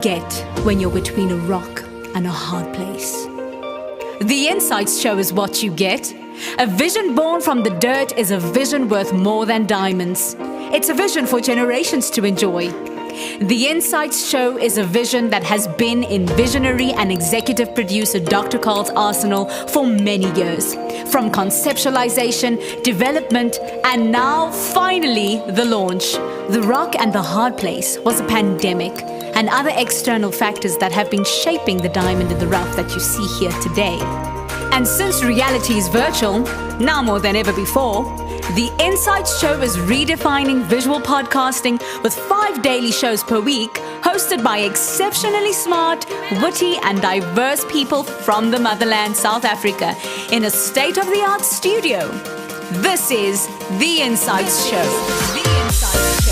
Get when you're between a rock and a hard place. The Insights Show is what you get. A vision born from the dirt is a vision worth more than diamonds. It's a vision for generations to enjoy. The Insights Show is a vision that has been in visionary and executive producer Dr. Carl's arsenal for many years. From conceptualization, development, and now, finally, the launch. The rock and the hard place was a pandemic and other external factors that have been shaping the diamond in the rough that you see here today. And since reality is virtual, now more than ever before, the Insights Show is redefining visual podcasting with 5 daily shows per week, hosted by exceptionally smart, witty, and diverse people from the motherland, South Africa, in a state-of-the-art studio. This is the Insights Show. The Insights Show.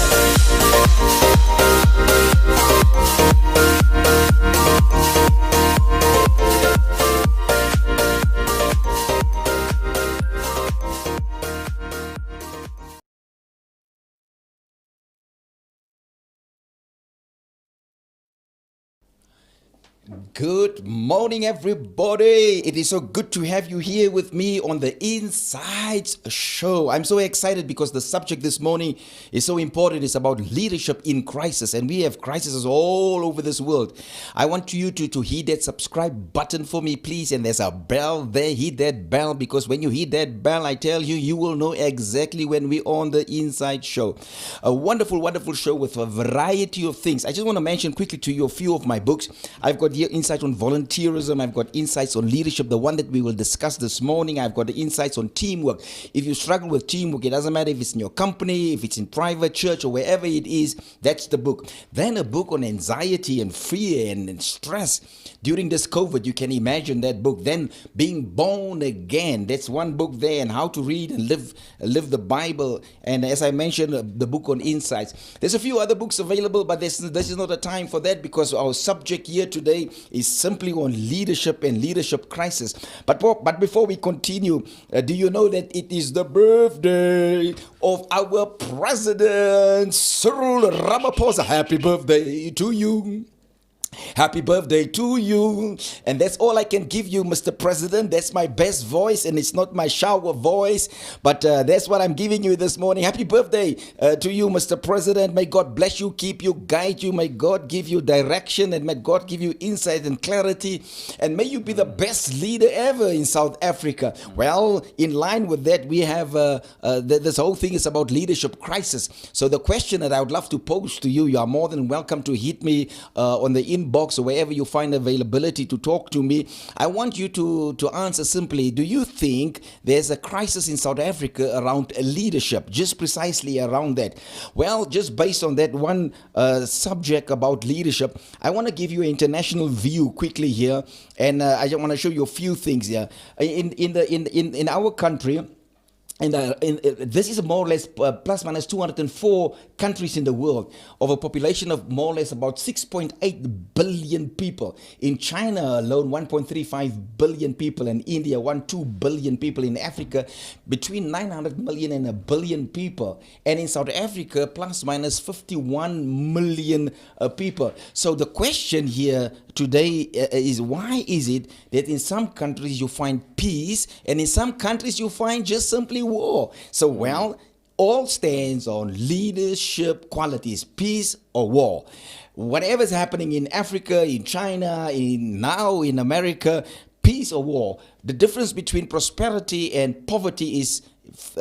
Good morning, everybody. It is so good to have you here with me on the Insights Show. I'm so excited because the subject this morning is so important. It's about leadership in crisis, and we have crises all over this world. I want you to hit that subscribe button for me, please, and there's a bell there. Hit that bell, because when you hit that bell, I tell you, you will know exactly when we're on the Insights Show. A wonderful, wonderful show with a variety of things. I just want to mention quickly to you a few of my books. I've got here insights on volunteerism. I've got insights on leadership, the one that we will discuss this morning. I've got the insights on teamwork. If you struggle with teamwork, it doesn't matter if it's in your company, if it's in private church, or wherever it is, that's the book. Then a book on anxiety and fear and stress during this COVID. You can imagine that book. Then being born again, that's one book there, and how to read and live the Bible. And as I mentioned, the book on insights. There's a few other books available, but this is not a time for that, because our subject here today is simply on leadership and leadership crisis. But before we continue, do you know that it is the birthday of our president, Cyril Ramaphosa? Happy birthday to you. Happy birthday to you. And that's all I can give you, Mr. President. That's my best voice, and it's not my shower voice, but that's what I'm giving you this morning. Happy birthday to you, Mr. President. May God bless you, keep you, guide you. May God give you direction, and may God give you insight and clarity, and may you be the best leader ever in South Africa. Well, in line with that, we have this whole thing is about leadership crisis. So the question that I would love to pose to you, you are more than welcome to hit me on the inbox or wherever you find availability to talk to me. I want you to answer simply: do you think there's a crisis in South Africa around leadership, just precisely around that? Well, just based on that one subject about leadership, I want to give you an international view quickly here, and I want to show you a few things here. In our country, this is more or less plus minus 204 countries in the world, of a population of more or less about 6.8 billion people. In China alone, 1.35 billion people. In India, 1.2 billion people. In Africa, between 900 million and 1 billion people. And in South Africa, plus minus 51 million people. So the question here today is, why is it that in some countries you find peace, and in some countries you find just simply war? So, well, all stands on leadership qualities, peace or war. Whatever's happening in Africa, in China, now in America, peace or war, the difference between prosperity and poverty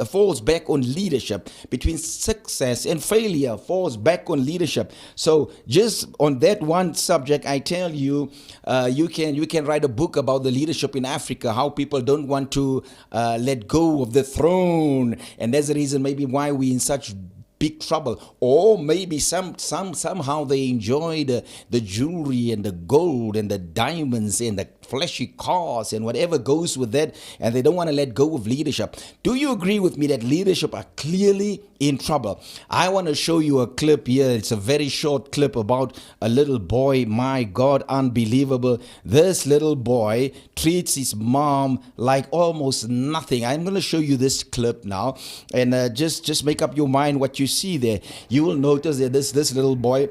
falls back on leadership. Between success and failure falls back on leadership. So just on that one subject, I tell you, you can write a book about the leadership in Africa, how people don't want to let go of the throne, and that's the reason maybe why we're in such big trouble. Or maybe somehow they enjoy the jewelry and the gold and the diamonds and the flashy cars and whatever goes with that, and they don't want to let go of leadership. Do you agree with me that leadership are clearly in trouble? I want to show you a clip here. It's a very short clip about a little boy. My God, unbelievable. This little boy treats his mom like almost nothing. I'm going to show you this clip now, and just make up your mind what you see there. You will notice that this little boy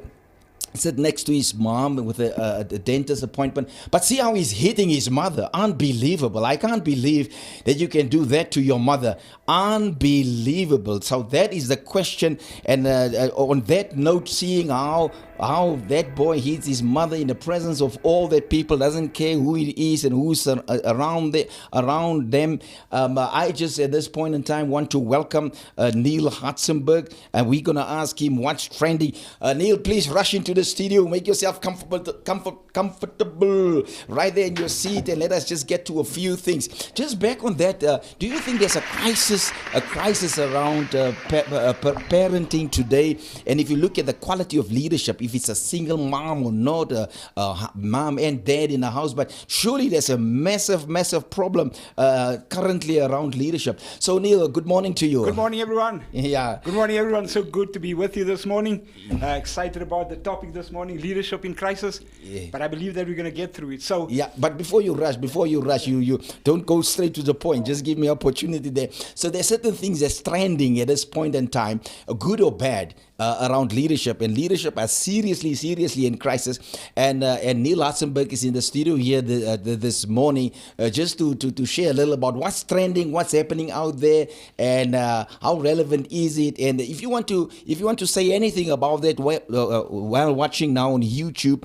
sit next to his mom with a dentist appointment. But see how he's hitting his mother. Unbelievable. I can't believe that you can do that to your mother. Unbelievable. So that is the question. And on that note, seeing how that boy hits his mother in the presence of all that people, doesn't care who it is and who's around them. I just at this point in time want to welcome Neil Hutzenberg, and we're going to ask him what's trending. Neil, please rush into the studio, make yourself comfortable right there in your seat, and let us just get to a few things. Just back on that, do you think there's a crisis around parenting today? And if you look at the quality of leadership, if it's a single mom or not, mom and dad in the house, but surely there's a massive problem currently around leadership. So Neil, good morning to you. Good morning, everyone. Yeah. Good morning, everyone. So good to be with you this morning. Excited about the topic this morning, leadership in crisis. Yeah. But I believe that we're going to get through it. So yeah, but before you rush, you don't go straight to the point. Just give me opportunity there. So there's certain things that's trending at this point in time, good or bad, around leadership, and leadership are seriously in crisis. And Neil Hutzenberg is in the studio here this morning, just to share a little about what's trending, what's happening out there, and how relevant is it. And if you want to say anything about that while watching now on YouTube,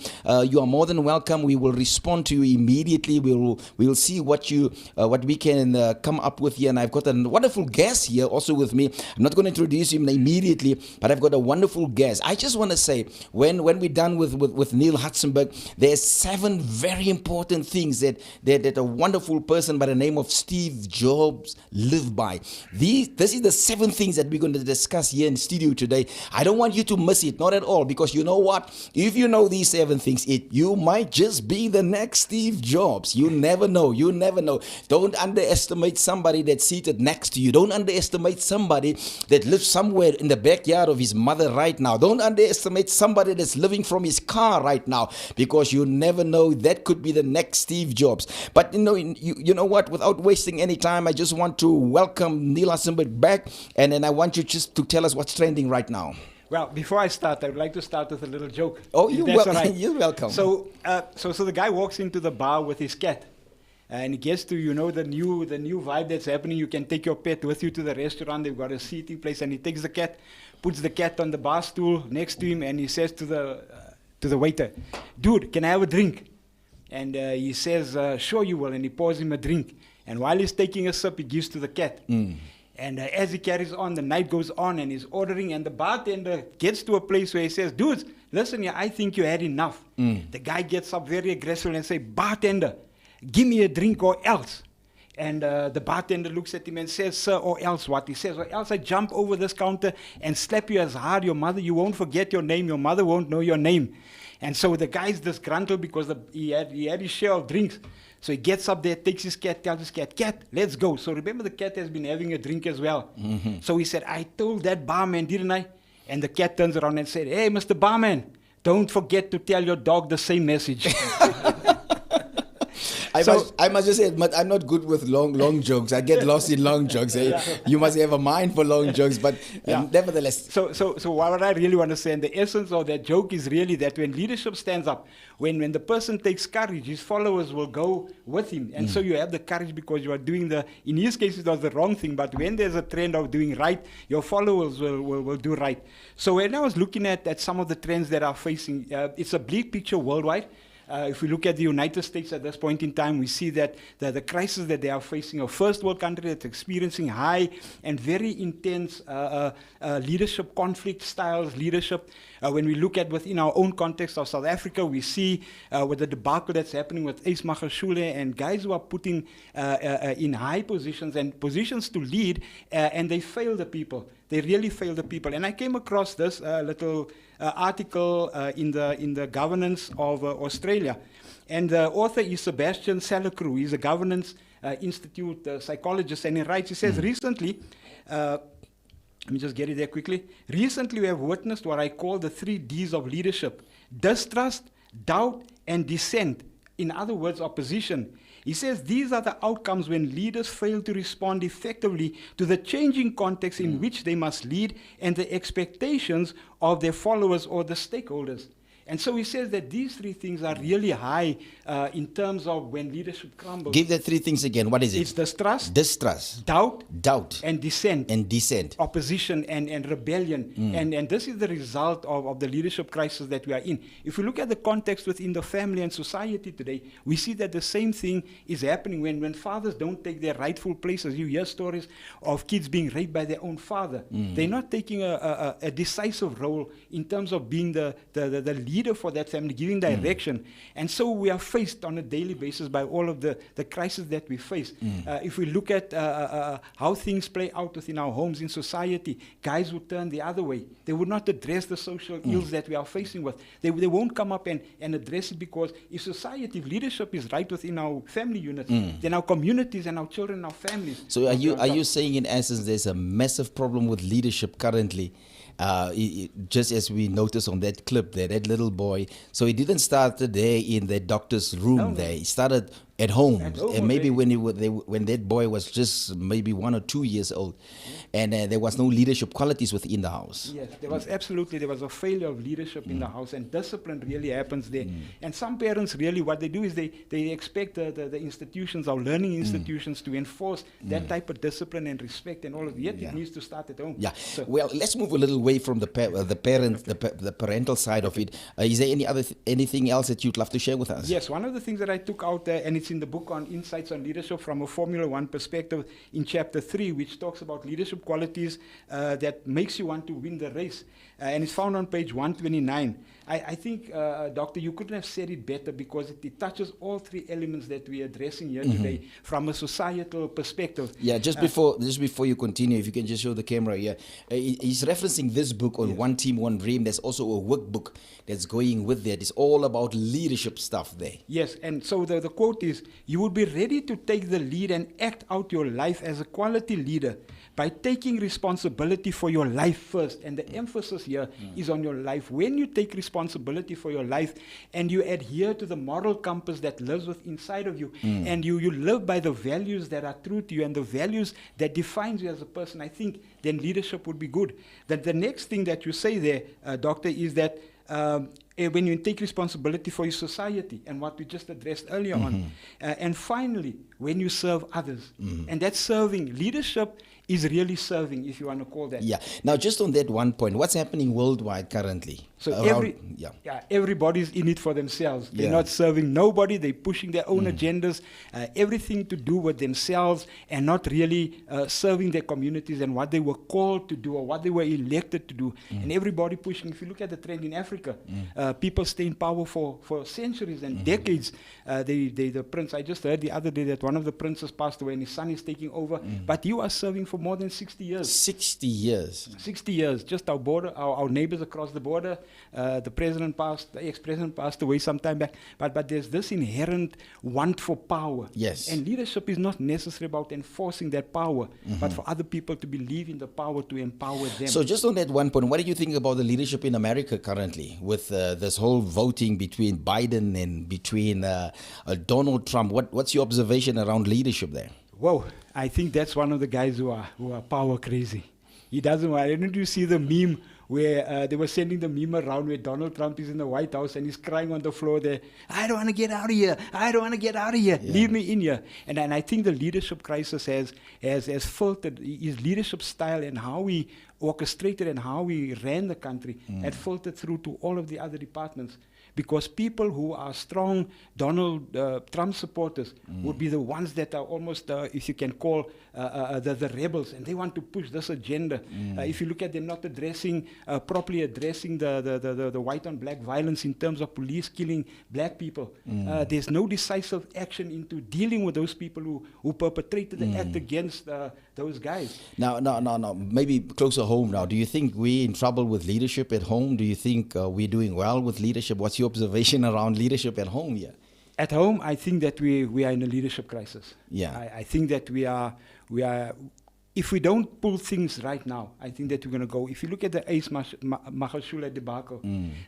you are more than welcome. We will respond to you immediately. We'll see what we can come up with here. And I've got a wonderful guest here also with me. I'm not going to introduce him immediately, but I've got a wonderful guest. I just want to say, when we're done with Neil Hutzenberg, there's 7 very important things that a wonderful person by the name of Steve Jobs lived by. This is the 7 things that we're going to discuss here in studio today. I don't want you to miss it, not at all, because you know what? If you know these 7 things, you might just be the next Steve Jobs. You never know. Don't underestimate somebody that's seated next to you. Don't underestimate somebody that lives somewhere in the backyard of his mother right now. Don't underestimate somebody that's living from his car right now, because you never know, that could be the next Steve Jobs. But you know what, without wasting any time, I just want to welcome Neil Hutzenberg back, and then I want you just to tell us what's trending right now. Well, before I start, I would like to start with a little joke. Oh, you're right. You're welcome. So the guy walks into the bar with his cat, and he gets to, the new vibe that's happening. You can take your pet with you to the restaurant. They've got a seating place, and he takes the cat, puts the cat on the bar stool next to him, and he says to the waiter, "Dude, can I have a drink?" And he says, "Sure you will." And he pours him a drink. And while he's taking a sip, he gives to the cat. And as he carries on, the night goes on, and he's ordering, and the bartender gets to a place where he says, "Dude, listen here, I think you had enough." The guy gets up very aggressive and says, "Bartender, give me a drink or else." And the bartender looks at him and says, "Sir, or else what?" He says, "Or else I jump over this counter and slap you as hard. Your won't forget your name. Your mother won't know your name." And so the guy's disgruntled because he had his share of drinks. So he gets up there, takes his cat, tells his cat, "Cat, let's go." So remember, the cat has been having a drink as well. So he said, "I told that barman, didn't I?" And the cat turns around and said, "Hey, Mr. Barman, don't forget to tell your dog the same message." I must just say, but I'm not good with long jokes. I get lost in long jokes. You must have a mind for long jokes, but nevertheless. So what I really want to say, and the essence of that joke is really that when leadership stands up, when the person takes courage, his followers will go with him. And so you have the courage because you are doing in his case, it was the wrong thing, but when there's a trend of doing right, your followers will do right. So when I was looking at some of the trends that are facing, it's a bleak picture worldwide. If we look at the United States at this point in time, we see that the crisis that they are facing, a first world country that's experiencing high and very intense leadership conflict styles, leadership. When we look at within our own context of South Africa, we see with the debacle that's happening with Ace Magashule and guys who are putting in high positions and positions to lead, and they fail the people. They really fail the people. And I came across this little article in the governance of Australia. And the author is Sebastian Salacru. He's a governance institute psychologist. And he writes, he says, recently, let me just get it there quickly. Recently, we have witnessed what I call the 3 Ds of leadership: distrust, doubt, and dissent. In other words, opposition. He says these are the outcomes when leaders fail to respond effectively to the changing context in which they must lead and the expectations of their followers or the stakeholders. And so he says that these three things are really high in terms of when leadership crumbles. Give the three things again. What is It's it? distrust, Distrust, doubt, doubt, and dissent. and dissent. Opposition and rebellion. And this is the result of the leadership crisis that we are in. If we look at the context within the family and society today, we see that the same thing is happening when fathers don't take their rightful places. You hear stories of kids being raped by their own father. They're not taking a decisive role in terms of being the leader for that family, giving direction. And so we are faced on a daily basis by all of the crises that we face. If we look at how things play out within our homes in society, guys would turn the other way. They would not address the social ills that we are facing with. They won't come up and address it, because if society, if leadership is right within our family units, then our communities and our children and our families. So are you saying in essence there's a massive problem with leadership currently? Just as we noticed on that clip there, that little boy. So he didn't start there in the doctor's room. No. There. He started at home. At home And maybe already. when that boy was just maybe 1 or 2 years old, and there was no leadership qualities within the house. Yes, there was a failure of leadership in the house, and discipline really happens there. And some parents really, what they do is they expect the institutions, our learning institutions, to enforce that type of discipline and respect and all of that. Yet it needs to start at home. Yeah. So, Well, let's move a little away from the parental side of it. Is there anything else that you'd love to share with us? yes, one of the things that I took out there, and it's in the book on Insights on Leadership from a Formula One perspective in chapter 3, which talks about leadership qualities that makes you want to win the race. And it's found on page 129. I think, Doctor, you couldn't have said it better, because it touches all three elements that we're addressing here today from a societal perspective. Yeah, just before you continue, if you can just show the camera here. He's referencing this book on One Team, One Dream. There's also a workbook that's going with that. It's all about leadership stuff there. Yes, and so the quote is, you would be ready to take the lead and act out your life as a quality leader by taking responsibility for your life first. And the emphasis here is on your life. When you take responsibility for your life and you adhere to the moral compass that lives within inside of you, and you live by the values that are true to you and the values that defines you as a person, I think then leadership would be good. That the next thing that you say there, Doctor, is that when you take responsibility for your society, and what we just addressed earlier on. And finally, when you serve others. And that's serving. Leadership is really serving, if you want to call that. Yeah. Now, just on that one point, what's happening worldwide currently? So Around- everybody's in it for themselves. They're Yeah. not serving nobody. They're pushing their own agendas, everything to do with themselves, and not really serving their communities and what they were called to do or what they were elected to do. And everybody pushing. If you look at the trend in Africa, people stay in power for centuries and decades. The prince, I just heard the other day that one of the princes passed away and his son is taking over, but he was serving for more than 60 years. 60 years. 60 years, just our border, our neighbors across the border. The ex-president passed away some time back. But there's this inherent want for power. Yes. And leadership is not necessarily about enforcing that power, but for other people to believe in the power to empower them. So just on that one point, what do you think about the leadership in America currently with this whole voting between Biden and between Donald Trump? What's your observation around leadership there? Whoa, I think that's one of the guys who are power crazy. He doesn't want. Didn't you see the meme where they were sending the meme around where Donald Trump is in the White House and he's crying on the floor there, I don't want to get out of here. I don't want to get out of here. Yeah. Leave me in here. And I think the leadership crisis has filtered his leadership style and how he orchestrated and how he ran the country had filtered through to all of the other departments. Because people who are strong Donald Trump supporters would be the ones that are almost, if you can call, the rebels, and they want to push this agenda. If you look at them not properly addressing the white on black violence in terms of police killing black people, there's no decisive action into dealing with those people who perpetrated the act against those guys. Now, maybe closer home now. Do you think we're in trouble with leadership at home? Do you think we're doing well with leadership? What's your observation around leadership at home here? At home, I think that we are in a leadership crisis. Yeah. I think that we are, if we don't pull things right now, I think that we're going to go. If you look at the Ace Magashule debacle,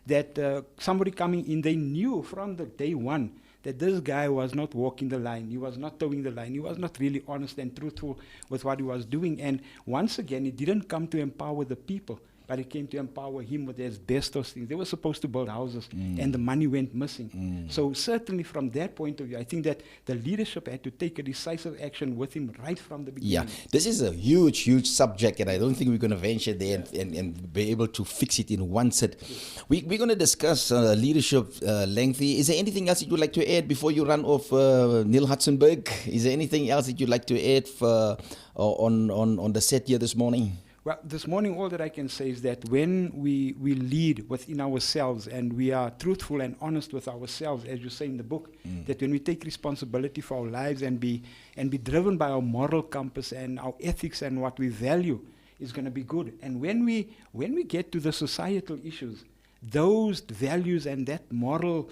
that somebody coming in, they knew from the day one that this guy was not walking the line. He was not towing the line. He was not really honest and truthful with what he was doing. And once again, it didn't come to empower the people. but it came to empower him with the asbestos things. They were supposed to build houses, and the money went missing. So certainly from that point of view, I think that the leadership had to take a decisive action with him right from the beginning. Yeah, this is a huge subject, and I don't think we're going to venture there and be able to fix it in one set. We're going to discuss leadership lengthy. Is there anything else that you'd like to add before you run off, Neil Hudson-Berg? Is there anything else that you'd like to add for, on the set here this morning? Well, this morning, all that I can say is that when we lead within ourselves and we are truthful and honest with ourselves, as you say in the book, that when we take responsibility for our lives and be driven by our moral compass and our ethics and what we value, is going to be good. And when we get to the societal issues, those values and that moral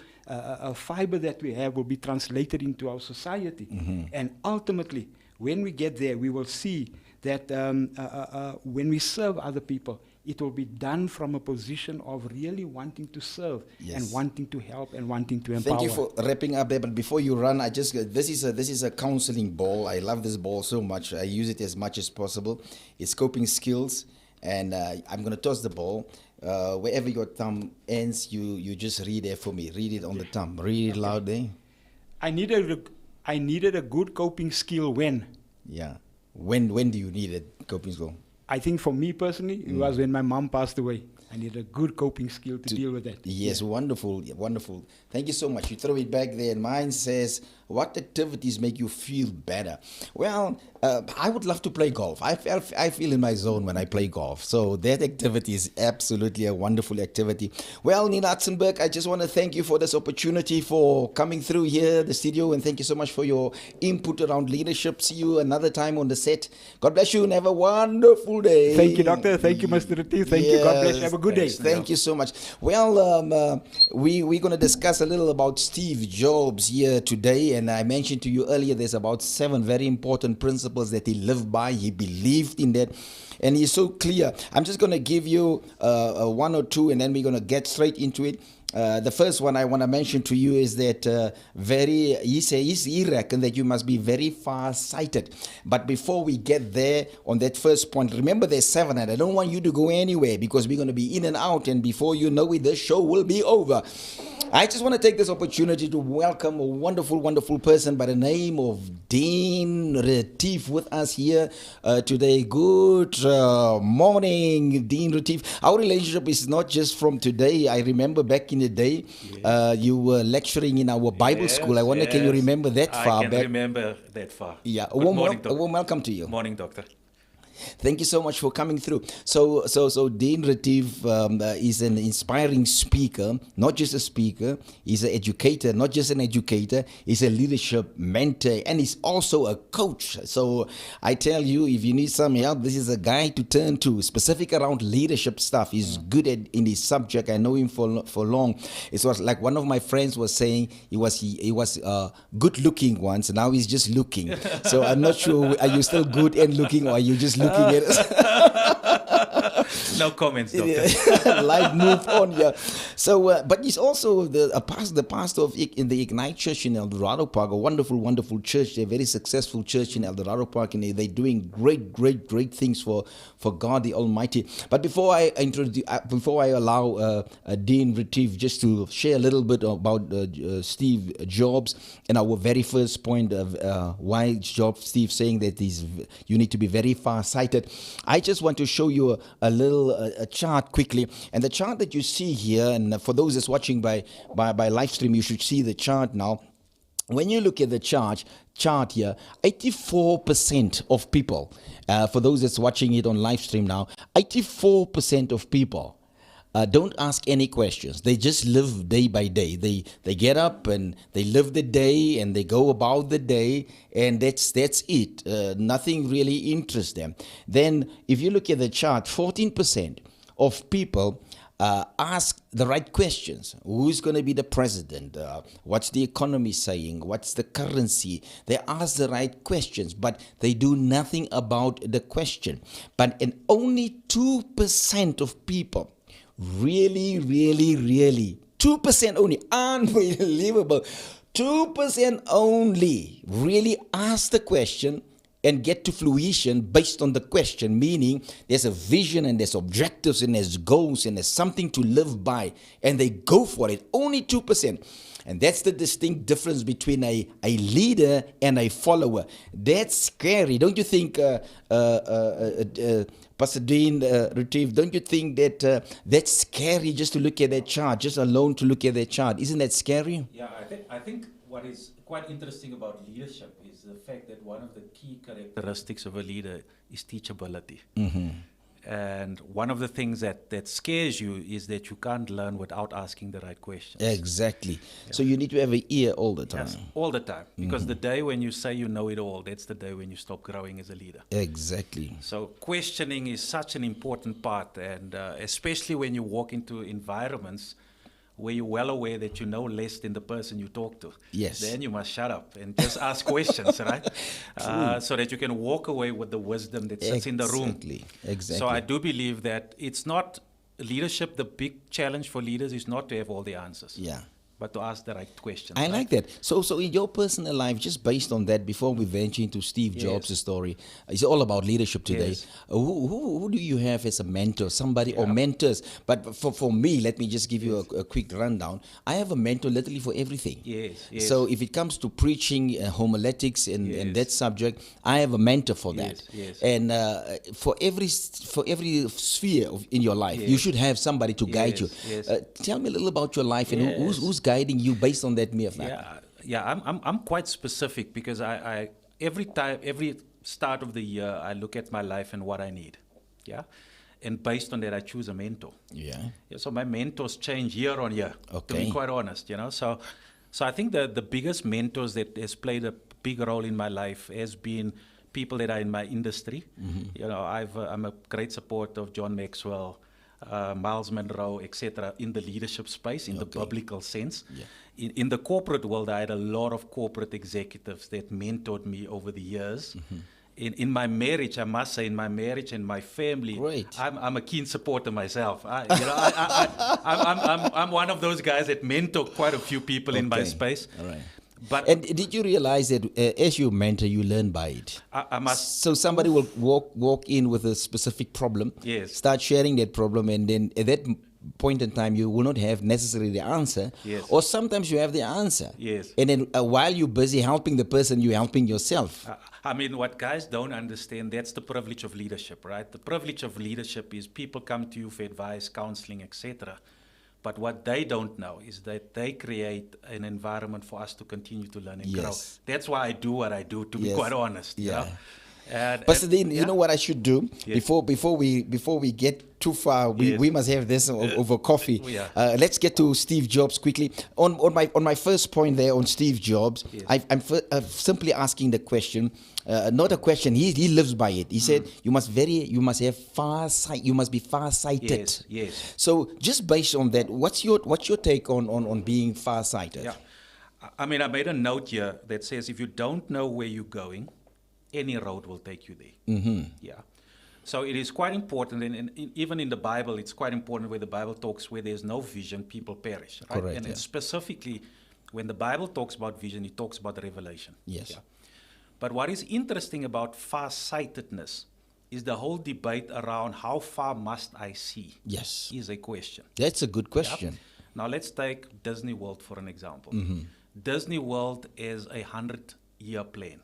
fiber that we have will be translated into our society. And ultimately, when we get there, we will see that when we serve other people, it will be done from a position of really wanting to serve and wanting to help and wanting to empower. Thank you for wrapping up there. But before you run, this is a counseling ball. I love this ball so much. I use it as much as possible. It's coping skills, and I'm going to toss the ball. Wherever your thumb ends, you just read there for me. Read it on the thumb. Read it loud there. I needed a good coping skill when. Yeah. When do you need a coping skill? I think for me personally, it was when my mom passed away. I need a good coping skill to deal with that. Yes, wonderful. Thank you so much. You throw it back there, and mine says, what activities make you feel better? Well, I would love to play golf. I feel in my zone when I play golf. So that activity is absolutely a wonderful activity. Well, Nina Atzenberg, I just want to thank you for this opportunity for coming through here, the studio, and thank you so much for your input around leadership. See you another time on the set. God bless you and have a wonderful day. Thank you, Doctor. Thank you, Mr. Retief. Thank you. God bless you. Have a good day. Thank you so much. Well, we're going to discuss a little about Steve Jobs here today. And I mentioned to you earlier, there's about 7 very important principles that he lived by. He believed in that. And he's so clear. I'm just going to give you 1 or 2, and then we're going to get straight into it. The first one I want to mention to you is that he reckoned that you must be very far-sighted. But before we get there on that first point, remember there's 7, and I don't want you to go anywhere because we're going to be in and out, and before you know it, the show will be over. I just want to take this opportunity to welcome a wonderful person by the name of Dean Retief with us here today. Good morning, Dean Retief. Our relationship is not just from today. I remember back in the day, you were lecturing in our Bible school. I wonder, can you remember that far back? I can remember that far. Yeah, a warm welcome to you. Morning, Doctor. Thank you so much for coming through. So Dean Retief is an inspiring speaker, not just a speaker. He's an educator, not just an educator. He's a leadership mentor, and he's also a coach. So I tell you, if you need some help, this is a guy to turn to, specific around leadership stuff. He's good in his subject. I know him for long. It was like one of my friends was saying, he was good looking once, and now he's just looking. So I'm not sure, are you still good and looking, or are you just looking at us? No comments, Doctor. Life moved on, yeah. So, but he's also the pastor of in the Ignite Church in El Dorado Park, a wonderful church, a very successful church in El Dorado Park, and they're doing great things for God the Almighty. But before I allow Dean Retief just to share a little bit about Steve Jobs and our very first point of why Steve saying that you need to be very far-sighted, I just want to show you a little chart quickly. And the chart that you see here, and for those that's watching by live stream, you should see the chart now. When you look at the chart here, 84% of people, for those that's watching it on live stream now, 84% of people don't ask any questions. They just live day by day. They get up and they live the day and they go about the day, and that's it. Nothing really interests them. Then if you look at the chart, 14% of people ask the right questions. Who's going to be the president? What's the economy saying? What's the currency? They ask the right questions, but they do nothing about the question. And only 2% of people really 2% only, unbelievable, 2% only really ask the question, and get to fruition based on the question, meaning there's a vision and there's objectives and there's goals and there's something to live by, and they go for it. Only 2%. And that's the distinct difference between a leader and a follower. That's scary. Don't you think, Pastor Dean, Retrieve, don't you think that that's scary just to look at that chart, just alone to look at that chart? Isn't that scary? Yeah, I think what is quite interesting about leadership is the fact that one of the key characteristics of a leader is teachability. And one of the things that scares you is that you can't learn without asking the right questions. Exactly. Yeah. So you need to have an ear all the time. Yes, all the time. Because the day when you say you know it all, that's the day when you stop growing as a leader. Exactly. So questioning is such an important part, and especially when you walk into environments where you're well aware that you know less than the person you talk to. Yes. Then you must shut up and just ask questions, right? So that you can walk away with the wisdom that sits in the room. Exactly. So I do believe that it's not leadership. The big challenge for leaders is not to have all the answers. Yeah. But to ask the right questions. I like that. So in your personal life, just based on that, before we venture into Steve Jobs' story, it's all about leadership today. Yes. Who do you have as a mentor, somebody or mentors? But for me, let me just give you a quick rundown. I have a mentor literally for everything. Yes. So if it comes to preaching, homiletics, and that subject, I have a mentor for that. Yes. And for every sphere in your life, you should have somebody to guide you. Yes. Tell me a little about your life and who's guiding you based on that mere fact. I'm quite specific because I every start of the year I look at my life and what I need. Yeah. And based on that I choose a mentor. Yeah. So my mentors change year on year. To be quite honest, So I think the biggest mentors that has played a big role in my life has been people that are in my industry. I'm a great supporter of John Maxwell, Miles Monroe, etc., in the leadership space, in the biblical sense. In the corporate world, I had a lot of corporate executives that mentored me over the years. In my marriage, I must say, in my marriage and my family, I'm a keen supporter myself. I'm one of those guys that mentor quite a few people in my space. All right. And did you realize that as you mentor, you learn by it? I must. So somebody will walk in with a specific problem, start sharing that problem, and then at that point in time, you will not have necessarily the answer. Or sometimes you have the answer. And then while you're busy helping the person, you're helping yourself. What guys don't understand, that's the privilege of leadership, right? The privilege of leadership is people come to you for advice, counseling, etc. But what they don't know is that they create an environment for us to continue to learn and grow. That's why I do what I do, to be quite honest. Pastor Dean, you know what I should do before we get too far? We must have this over coffee. Let's get to Steve Jobs quickly. On my first point there on Steve Jobs, I'm simply asking the question. Not a question. He lives by it. He said you must have farsight. You must be farsighted. Yes. So just based on that, what's your take on being farsighted? I made a note here that says if you don't know where you're going, any road will take you there. So it is quite important, and even in the Bible, it's quite important where the Bible talks where there's no vision, people perish. Right? Correct, and specifically, when the Bible talks about vision, it talks about revelation. But what is interesting about farsightedness is the whole debate around how far must I see? Is a question. That's a good question. Now let's take Disney World for an example. Disney World is a 100-year plan.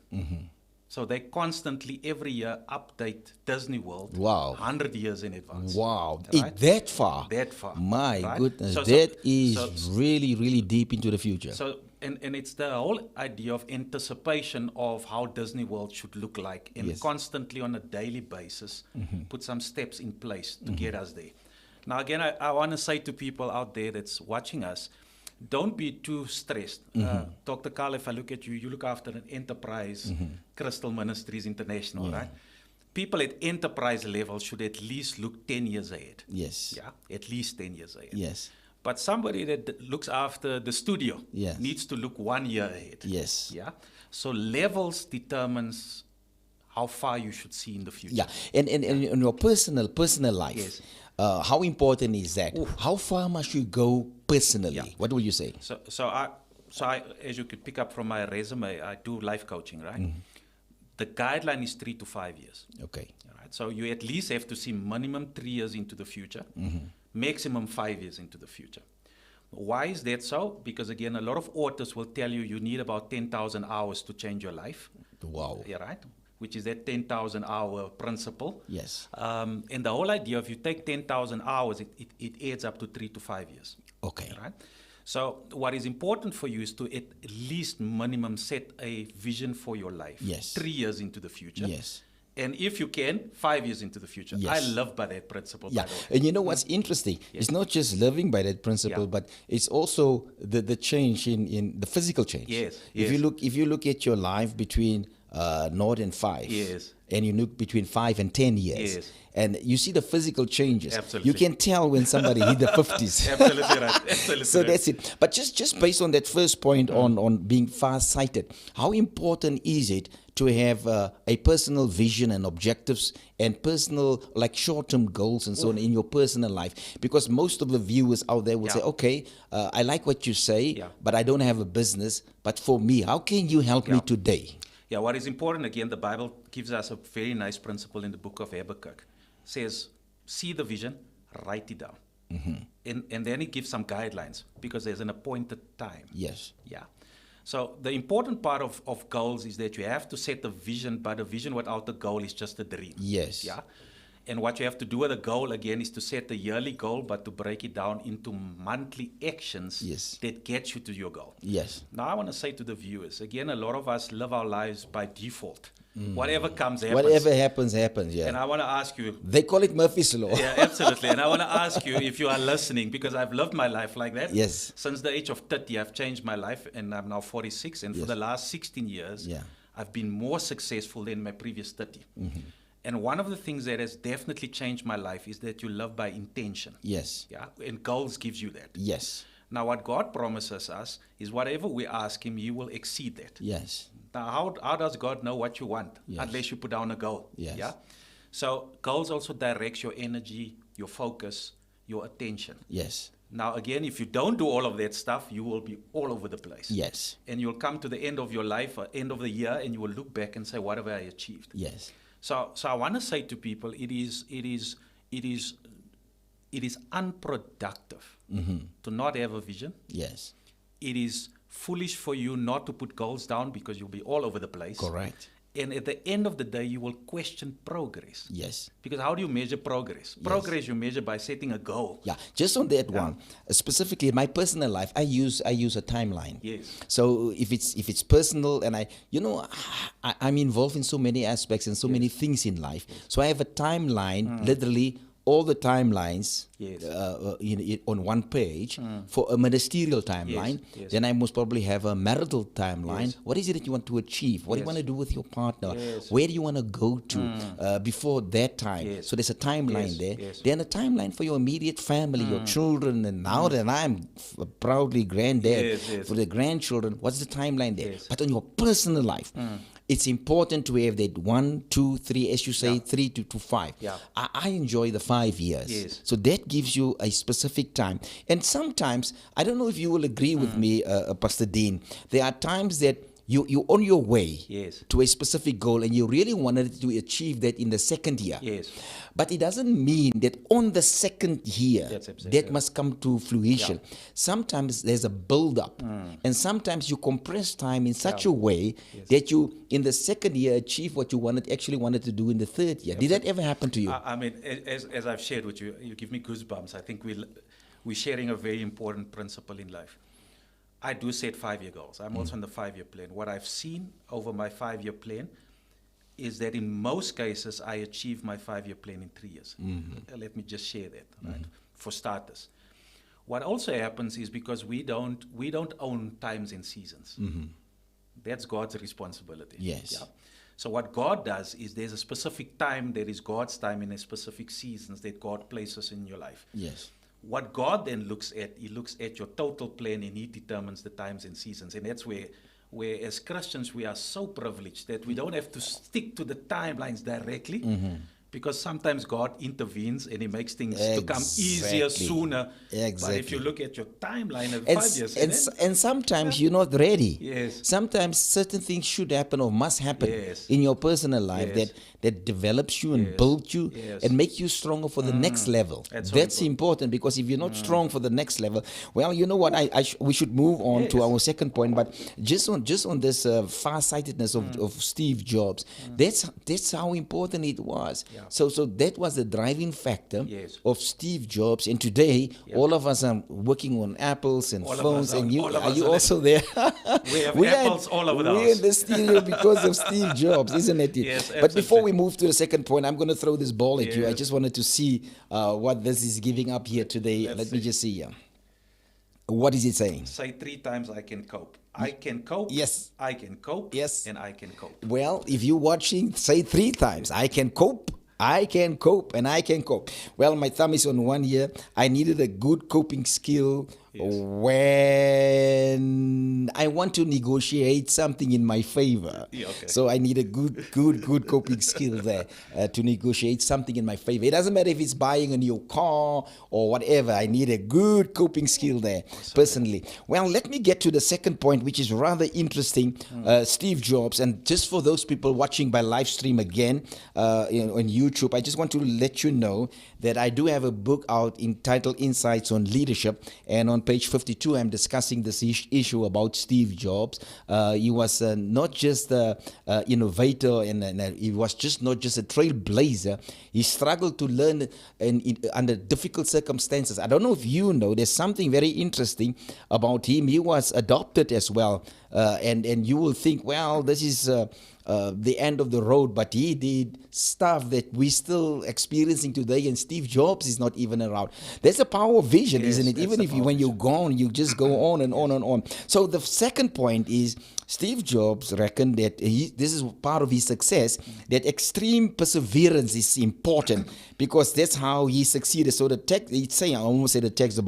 So they constantly, every year, update Disney World 100 years in advance. Wow. Right? That far? That far. My goodness. That is really, really deep into the future. So, and it's the whole idea of anticipation of how Disney World should look like, and constantly on a daily basis put some steps in place to get us there. Now, again, I want to say to people out there that's watching us, don't be too stressed. Dr. Carl, if I look at you, you look after an enterprise, Crystal Ministries International, right? People at enterprise level should at least look 10 years ahead. At least 10 years ahead. But somebody that looks after the studio needs to look 1 year ahead. So levels determines how far you should see in the future. And in your personal life, how important is that? How far must you go personally? What will you say? So I, as you could pick up from my resume, I do life coaching, right? The guideline is 3 to 5 years. Okay. All right? So you at least have to see minimum 3 years into the future, maximum 5 years into the future. Why is that so? Because again, a lot of authors will tell you you need about 10,000 hours to change your life. Wow. Yeah, right? Which is that 10,000 hour principle. Yes. And the whole idea, if you take 10,000 hours, it adds up to 3 to 5 years. Okay. Right? So what is important for you is to at least minimum set a vision for your life. Yes. 3 years into the future. Yes. And if you can, 5 years into the future. Yes. I love by that principle, Yeah, by the way. and you know what's interesting? Yes. It's not just living by that principle, Yeah. but it's also the change in the physical change. Yes, If you look at your life between 0 and 5, Yes. and you look between 5 and 10 years, Yes. and you see the physical changes. Absolutely. You can tell when somebody hit the 50s. Absolutely right. Absolutely So right. that's it. But just based on that first point on being far-sighted, how important is it to have a personal vision and objectives and personal, like short-term goals and so on in your personal life? Because most of the viewers out there will say, okay, I like what you say, but I don't have a business. But for me, how can you help me today? Yeah, what is important, again, the Bible gives us a very nice principle in the book of Habakkuk. It says, see the vision, write it down. And then it gives some guidelines because there's an appointed time. Yes. Yeah. So the important part of goals is that you have to set a vision, but a vision without a goal is just a dream. Yes. Yeah. And what you have to do with a goal, again, is to set a yearly goal, but to break it down into monthly actions that get you to your goal. Yes. Now, I want to say to the viewers, again, a lot of us live our lives by default. Whatever comes, happens. Whatever happens, happens, yeah. And I want to ask you... They call it Murphy's Law. Yeah, absolutely. And I want to ask you if you are listening, because I've lived my life like that. Yes. Since the age of 30, I've changed my life, and I'm now 46. And for the last 16 years, I've been more successful than my previous 30. And one of the things that has definitely changed my life is that you love by intention. Yes. Yeah, and goals gives you that. Yes. Now, what God promises us is whatever we ask Him, He will exceed that. Yes. Now, how does God know what you want unless you put down a goal? Yes. Yeah. So goals also directs your energy, your focus, your attention. Yes. Now, again, if you don't do all of that stuff, you will be all over the place. Yes. And you'll come to the end of your life, or end of the year, and you will look back and say, what have I achieved? Yes. So I want to say to people, it is unproductive to not have a vision. Yes. It is foolish for you not to put goals down because you'll be all over the place. Correct. And at the end of the day, you will question progress. Yes. Because how do you measure progress? Progress you measure by setting a goal. Yeah, just on that one, specifically in my personal life, I use a timeline. Yes. So if it's personal, and I'm involved in so many aspects and so many things in life. So I have a timeline, literally all the timelines on one page for a ministerial timeline. Yes. Then I most probably have a marital timeline. What is it that you want to achieve? What do you want to do with your partner? Where do you want to go to before that time? So there's a timeline there. Then a timeline for your immediate family, your children, and now that I'm proudly granddad for the grandchildren, what's the timeline there? But on your personal life, it's important to have that 1, 2, 3, as you say, 3 to 5. I enjoy the 5 years. So that gives you a specific time. And sometimes, I don't know if you will agree with me, Pastor Dean, there are times that you're on your way to a specific goal and you really wanted to achieve that in the second year. But it doesn't mean that on the second year that must come to fruition. Sometimes there's a build-up, and sometimes you compress time in such a way that you, in the second year, achieve what you actually wanted to do in the third year. Did that ever happen to you? I mean, as I've shared with you, you give me goosebumps. I think we're sharing a very important principle in life. I do set 5-year goals. I'm also on the 5-year plan. What I've seen over my 5-year plan is that in most cases, I achieve my 5-year plan in 3 years. Let me just share that, right? For starters. What also happens is because we don't own times and seasons. That's God's responsibility. Yes. Yeah? So what God does is there's a specific time that is God's time in a specific seasons that God places in your life. Yes. What God then looks at, He looks at your total plan and He determines the times and seasons. And that's where as Christians we are so privileged that we don't have to stick to the timelines directly. Because sometimes God intervenes and He makes things to come easier, Exactly. sooner. Exactly. But if you look at your timeline of And, 5 years, and sometimes you're not ready. Yes. Sometimes certain things should happen or must happen Yes. in your personal life Yes. that develops you and Yes. builds you Yes. and make you stronger for the next level. That's That's so important because if you're not strong for the next level, well, you know what? We should move on to Yes. our second point. But just on this far-sightedness of Steve Jobs, that's how important it was. Yeah. So that was the driving factor Yes. of Steve Jobs. And today, Yeah. all of us are working on Apples and All of phones. us are- And you all of are us you are- also there? We have are apples all over the We're house. in the studio because of Steve Jobs, isn't it? Yes, But before absolutely. we move to the second point, I'm going to throw this ball at you. I Yes. just wanted to see what this is giving up here today. Let's Let me see. just see here. What is it saying? Say 3 times, I can cope. I can cope. Yes. I can cope. Yes. And I can cope. Well, if you're watching, say 3 times. I can cope. I can cope and I can cope. Well, my thumb is on one here. I needed a good coping skill when I want to negotiate something in my favor. Yeah, okay. So I need a good coping skill there to negotiate something in my favor. It doesn't matter if it's buying a new car or whatever. I need a good coping skill there, personally. Well, let me get to the second point, which is rather interesting. Steve Jobs, and just for those people watching by live stream again on YouTube, I just want to let you know that I do have a book out entitled Insights on Leadership, and on page 52 I'm discussing this issue about Steve Jobs. He was not just an innovator, and he was just not just a trailblazer. He struggled to learn under difficult circumstances. I don't know if you know, there's something very interesting about him. He was adopted as well, and you will think, well, this is the end of the road, but he did stuff that we're still experiencing today, and Steve Jobs is not even around. There's a power of vision, Yes, isn't it? that's Even the if power when of you're gone, you just go on and on and on. So the second point is Steve Jobs reckoned that this is part of his success, that extreme perseverance is important because that's how he succeeded. So the text, it's saying, I almost said the text, the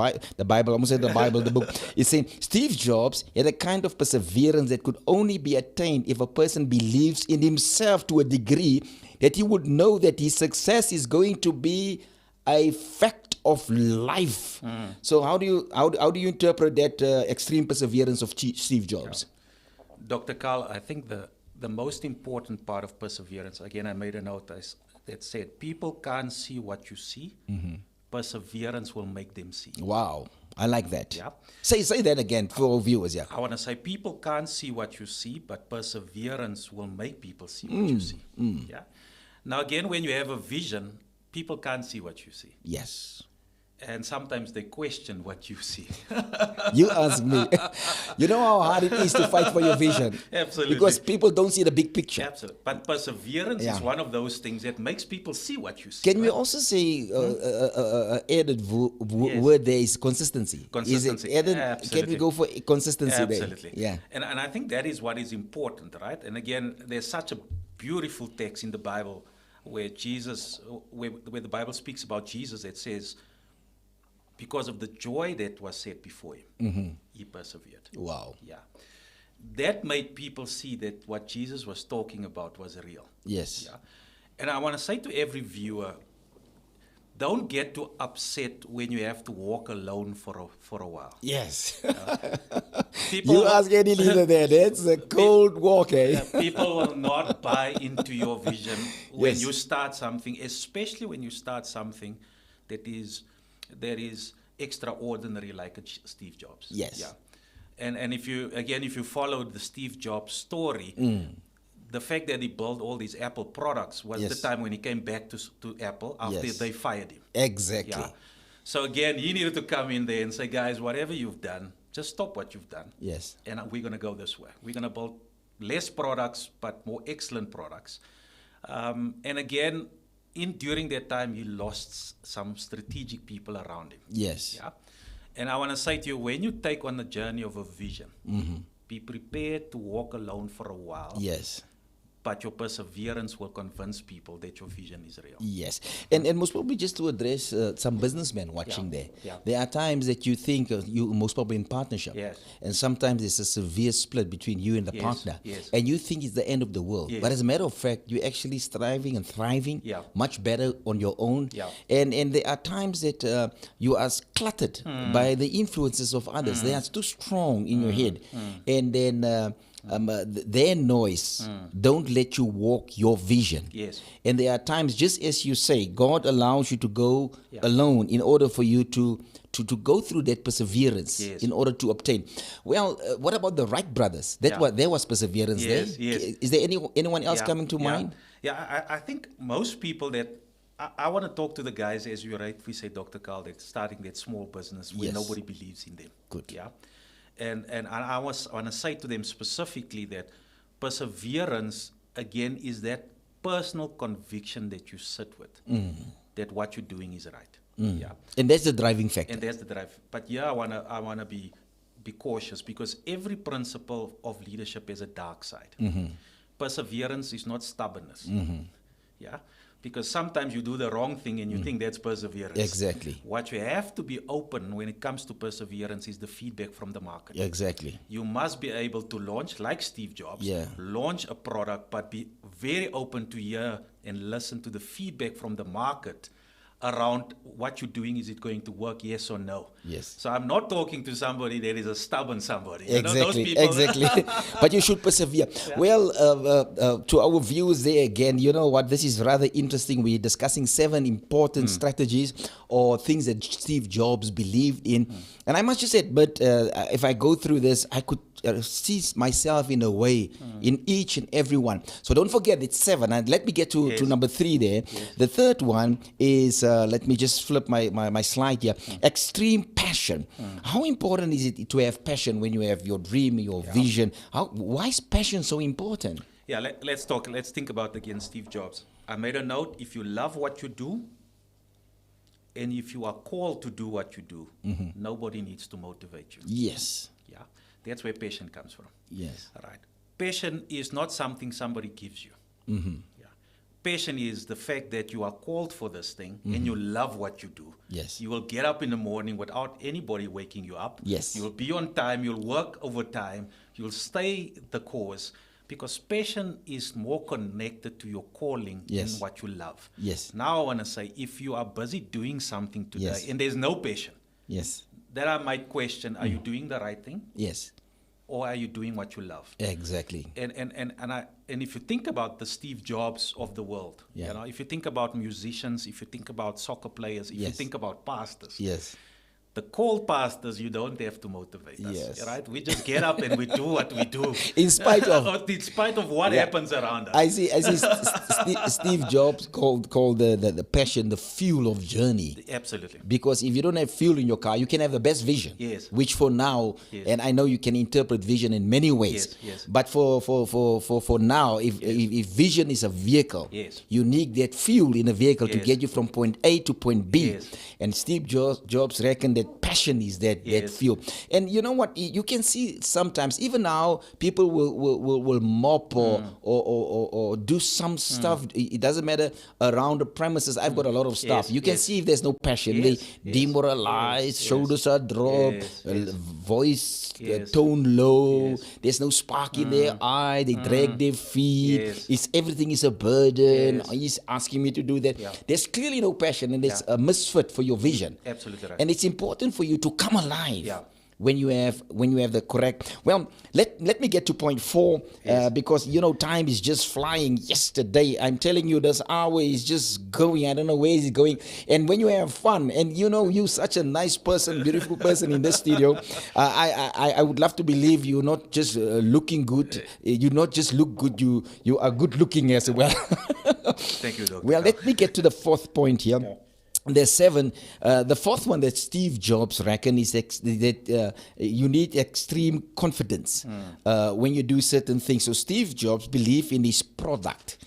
Bible, I almost said the Bible, the book. It's saying Steve Jobs had a kind of perseverance that could only be attained if a person believes in himself to a degree that he would know that his success is going to be a fact of life. So how do you interpret that extreme perseverance of Steve Jobs? Dr. Carl, I think the most important part of perseverance, again, I made a note that said, people can't see what you see. Perseverance will make them see. Wow, I like that. Yeah. Say that again for our viewers. Yeah. I want to say people can't see what you see, but perseverance will make people see what you see. Yeah. Now, again, when you have a vision, people can't see what you see. Yes. And sometimes they question what you see. You ask me. You know how hard it is to fight for your vision. Absolutely. Because people don't see the big picture. Absolutely. But perseverance is one of those things that makes people see what you see. Can we also say added word there is consistency? Consistency. Is it added? Absolutely. Can we go for consistency Absolutely. there? Yeah. And I think that is what is important, right? And again, there's such a beautiful text in the Bible where where the Bible speaks about Jesus that says, because of the joy that was set before him, he persevered. Wow. Yeah. That made people see that what Jesus was talking about was real. Yes. Yeah. And I want to say to every viewer, don't get too upset when you have to walk alone for a while. Yes. People You ask any leader there, that's a cold walk, eh? People will not buy into your vision when Yes. you start something, especially when you start something that is extraordinary, like a Steve Jobs. Yes. Yeah. And if you followed the Steve Jobs story, the fact that he built all these Apple products was the time when he came back to Apple after they fired him. Exactly. Yeah. So again, he needed to come in there and say, guys, whatever you've done, just stop what you've done. Yes. And we're going to go this way. We're going to build less products, but more excellent products. And again, during that time, he lost some strategic people around him. Yes. Yeah. And I want to say to you, when you take on the journey of a vision, be prepared to walk alone for a while. Yes. but your perseverance will convince people that your vision is real. Yes. And most probably just to address some businessmen watching there. Yeah. There are times that you think you most probably in partnership. Yes. And sometimes there's a severe split between you and the Yes, partner. yes. And you think it's the end of the world. Yes. But as a matter of fact, you're actually striving and thriving Yeah. much better on your own. Yeah. And there are times that you are cluttered by the influences of others. They are too strong in your head. And then their noise don't let you walk your vision. Yes. And there are times, just as you say, God allows you to go Yeah. alone in order for you to go through that perseverance Yes. in order to obtain. Well, what about the Wright brothers? There was perseverance Yes, there. yes. Is there anyone else coming to mind? Yeah, I think most people that I want to talk to the guys, as you rightly say, Dr. Carl, that's starting that small business where Yes. nobody believes in them. Good. Yeah. And I want to say to them specifically that perseverance, again, is that personal conviction that you sit with, that what you're doing is right. Yeah. And that's the driving factor. And that's the drive. But yeah, I wanna be cautious, because every principle of leadership has a dark side. Perseverance is not stubbornness. Yeah, because sometimes you do the wrong thing and you think that's perseverance. Exactly. What you have to be open when it comes to perseverance is the feedback from the market. Exactly. You must be able to launch, like Steve Jobs, Yeah. launch a product, but be very open to hear and listen to the feedback from the market around what you're doing. Is it going to work, yes or no? Yes. So I'm not talking to somebody that is a stubborn somebody. You know, those Exactly, people. exactly. But you should persevere. Well, to our viewers there again, you know what? This is rather interesting. We're discussing 7 important strategies or things that Steve Jobs believed in. And I must just say, but if I go through this, I could see myself in a way in each and every one. So don't forget, it's 7. And let me get to number 3 there. The third one is, let me just flip my slide here. Extreme passion. How important is it to have passion when you have your dream, your vision? Why is passion so important? Yeah, let's think about again Steve Jobs. I made a note: if you love what you do, and if you are called to do what you do, nobody needs to motivate you. Yes. Yeah, that's where passion comes from. Yes. All right. Passion is not something somebody gives you. Yeah. Passion is the fact that you are called for this thing and you love what you do. Yes. You will get up in the morning without anybody waking you up. Yes. You will be on time. You'll work overtime. You'll stay the course, because passion is more connected to your calling Yes. than what you love. Yes. Now I want to say, if you are busy doing something today Yes. and there's no passion, Yes. then I might question, are you doing the right thing, Yes. or are you doing what you love? Exactly. And if you think about the Steve Jobs of the world, Yeah. you know, if you think about musicians, if you think about soccer players, if you Yes. think about pastors, Yes. the called pastors, you don't have to motivate us, Yes. right? We just get up and we do what we do, In spite of- in spite of what Yeah. happens around us. I see. Steve Jobs called the passion the fuel of journey. Absolutely. Because if you don't have fuel in your car, you can have the best vision. Yes. Which for now, Yes. and I know you can interpret vision in many ways. Yes, yes. But for now, if vision is a vehicle, Yes. you need that fuel in a vehicle to Yes. get you from point A to point B. Yes. And Steve Jobs reckoned that passion is that Yes. fuel. And you know what? You can see sometimes, even now, people will mop or do some stuff. It doesn't matter around the premises. I've got a lot of stuff. Yes, You can yes. see if there's no passion. Yes, They yes, demoralize, yes, shoulders are dropped, yes, yes. voice Yes. tone low. Yes. There's no spark in their eye. They drag their feet. Yes. Everything is a burden. Yes. He's asking me to do that. Yeah. There's clearly no passion, and it's Yeah. a misfit for your vision. Absolutely right. And it's important for you to come alive. Yeah. When you have the correct. Well, let me get to point 4 because you know time is just flying. Yesterday, I'm telling you, this hour is just going. I don't know where it's going. And when you have fun, and you know you're such a nice person, beautiful person in the studio, I would love to believe you're not just looking good. You not just look good. You are good looking as well. Thank you, Dr. Well, Carl. let me get to the 4th point here. There's 7. The 4th one that Steve Jobs reckoned is that you need extreme confidence when you do certain things. So Steve Jobs believed in his product,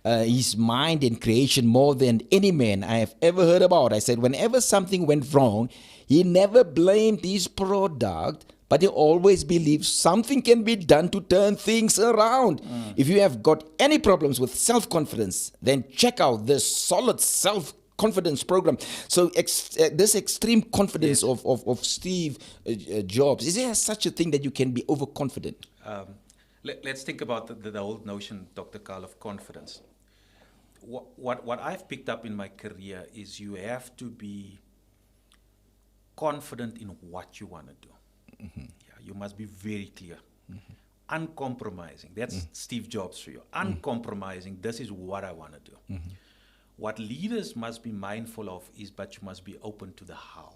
his mind and creation more than any man I have ever heard about. I said, whenever something went wrong, he never blamed his product, but they always believe something can be done to turn things around. If you have got any problems with self-confidence, then check out this solid self-confidence program. So this extreme confidence of Steve Jobs, is there such a thing that you can be overconfident? Let's think about the old notion, Dr. Carl, of confidence. What I've picked up in my career is you have to be confident in what you want to do. Yeah, you must be very clear. Uncompromising. That's Steve Jobs for you. Uncompromising. This is what I want to do. What leaders must be mindful of is, but you must be open to the how.